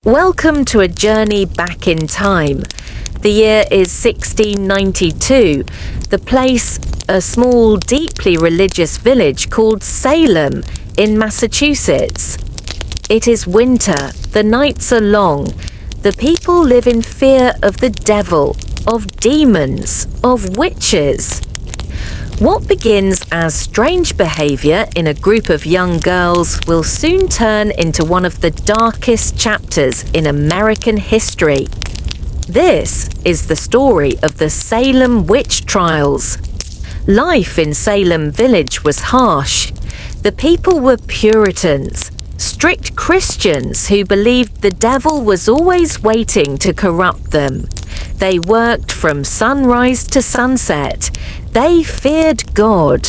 Welcome to a journey back in time. The year is 1692. The place, a small, deeply religious village called Salem in Massachusetts. It is winter, the nights are long. The people live in fear of the devil, of demons, of witches. What begins as strange behavior in a group of young girls will soon turn into one of the darkest chapters in American history. This is the story of the Salem Witch Trials. Life in Salem Village was harsh. The people were Puritans, strict Christians who believed the devil was always waiting to corrupt them. They worked from sunrise to sunset. They feared God,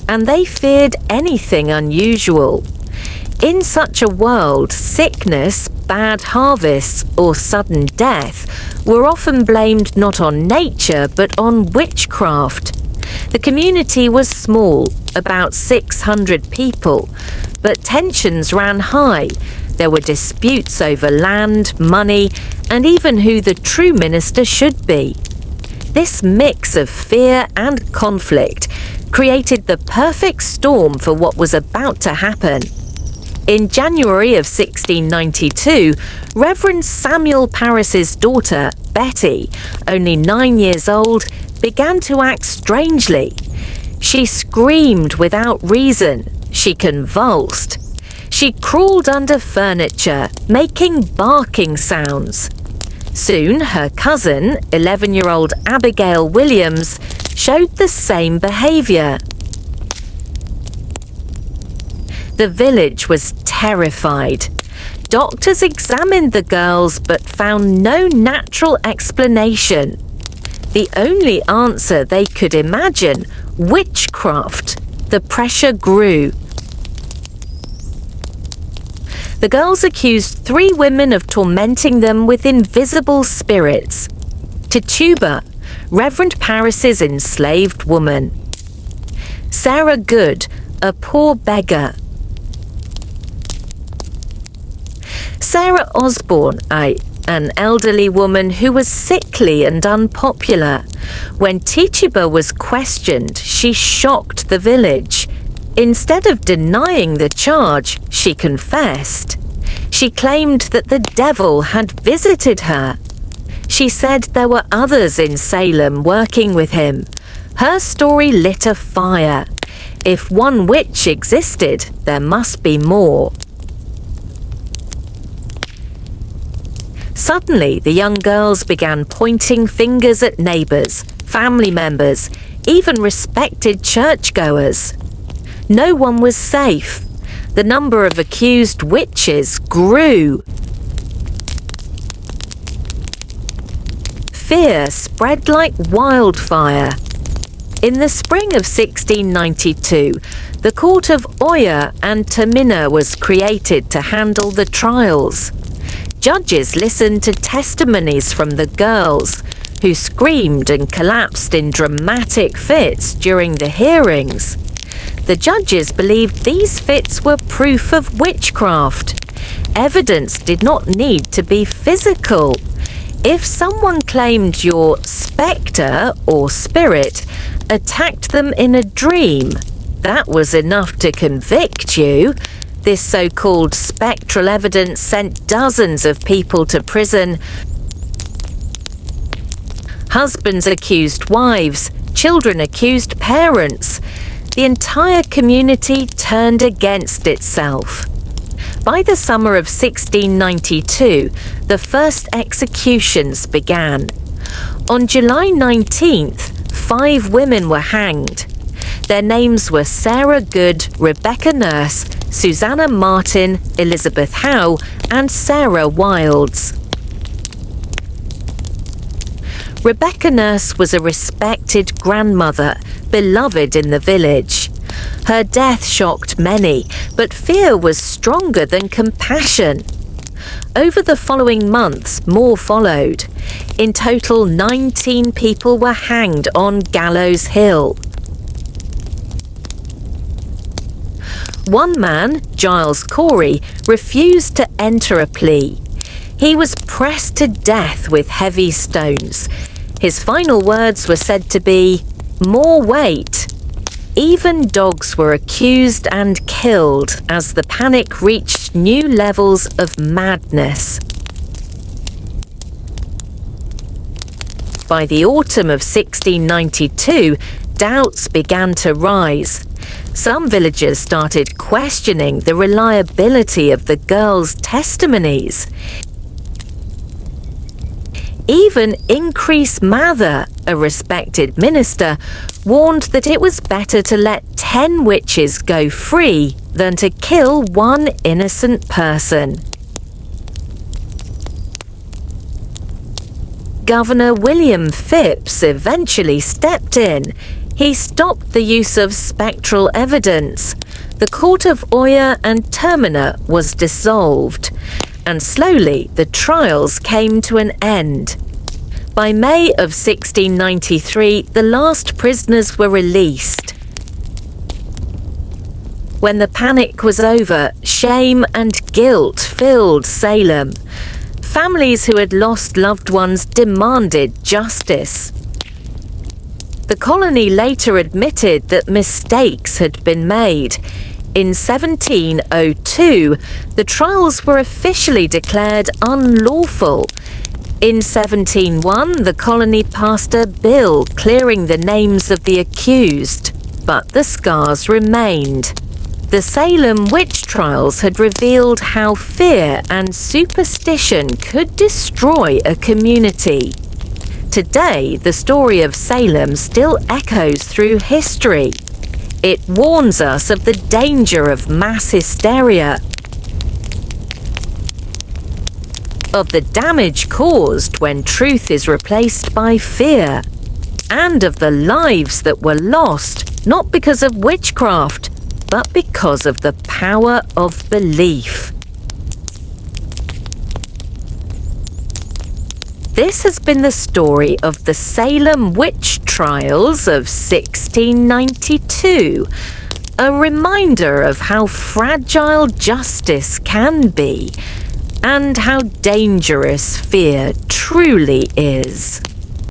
and they feared anything unusual. In such a world, sickness, bad harvests, or sudden death were often blamed not on nature but on witchcraft. The community was small, about 600 people, but tensions ran high. There were disputes over land, money, and even who the true minister should be. This mix of fear and conflict created the perfect storm for what was about to happen. In January of 1692, Reverend Samuel Parris's daughter, Betty, only 9 years old, began to act strangely. She screamed without reason. She convulsed. She crawled under furniture, making barking sounds. Soon, her cousin, 11-year-old Abigail Williams, showed the same behavior. The village was terrified. Doctors examined the girls but found no natural explanation. The only answer they could imagine, witchcraft. The pressure grew. The girls accused 3 women of tormenting them with invisible spirits. Tituba, Reverend Parris's enslaved woman. Sarah Good, a poor beggar. Sarah Osborne, an elderly woman who was sickly and unpopular. When Tituba was questioned, she shocked the village. Instead of denying the charge, she confessed. She claimed that the devil had visited her. She said there were others in Salem working with him. Her story lit a fire. If one witch existed, there must be more. Suddenly, the young girls began pointing fingers at neighbors, family members, even respected churchgoers. No one was safe. The number of accused witches grew. Fear spread like wildfire. In the spring of 1692, the court of Oyer and Tamina was created to handle the trials. Judges listened to testimonies from the girls, who screamed and collapsed in dramatic fits during the hearings. The judges believed these fits were proof of witchcraft. Evidence did not need to be physical. If someone claimed your spectre or spirit attacked them in a dream, that was enough to convict you. This so-called spectral evidence sent dozens of people to prison. Husbands accused wives, children accused parents. The entire community turned against itself. By the summer of 1692, the first executions began. On July 19th, 5 women were hanged. Their names were Sarah Good, Rebecca Nurse, Susanna Martin, Elizabeth Howe, and Sarah Wilds. Rebecca Nurse was a respected grandmother, beloved in the village. Her death shocked many, but fear was stronger than compassion. Over the following months, more followed. In total, 19 people were hanged on Gallows Hill. One man, Giles Corey, refused to enter a plea. He was pressed to death with heavy stones. His final words were said to be, "More weight." Even dogs were accused and killed as the panic reached new levels of madness. By the autumn of 1692, doubts began to rise. Some villagers started questioning the reliability of the girls' testimonies. Even Increase Mather, a respected minister, warned that it was better to let 10 witches go free than to kill one innocent person. Governor William Phips eventually stepped in. He stopped the use of spectral evidence. The Court of Oyer and Terminer was dissolved, and slowly the trials came to an end. By May of 1693, the last prisoners were released. When the panic was over, shame and guilt filled Salem. Families who had lost loved ones demanded justice. The colony later admitted that mistakes had been made. In 1702, the trials were officially declared unlawful. In 1701, the colony passed a bill clearing the names of the accused, but the scars remained. The Salem Witch Trials had revealed how fear and superstition could destroy a community. Today, the story of Salem still echoes through history. It warns us of the danger of mass hysteria, of the damage caused when truth is replaced by fear, and of the lives that were lost, not because of witchcraft, but because of the power of belief. This has been the story of the Salem Witch Trials of 1692, a reminder of how fragile justice can be and how dangerous fear truly is.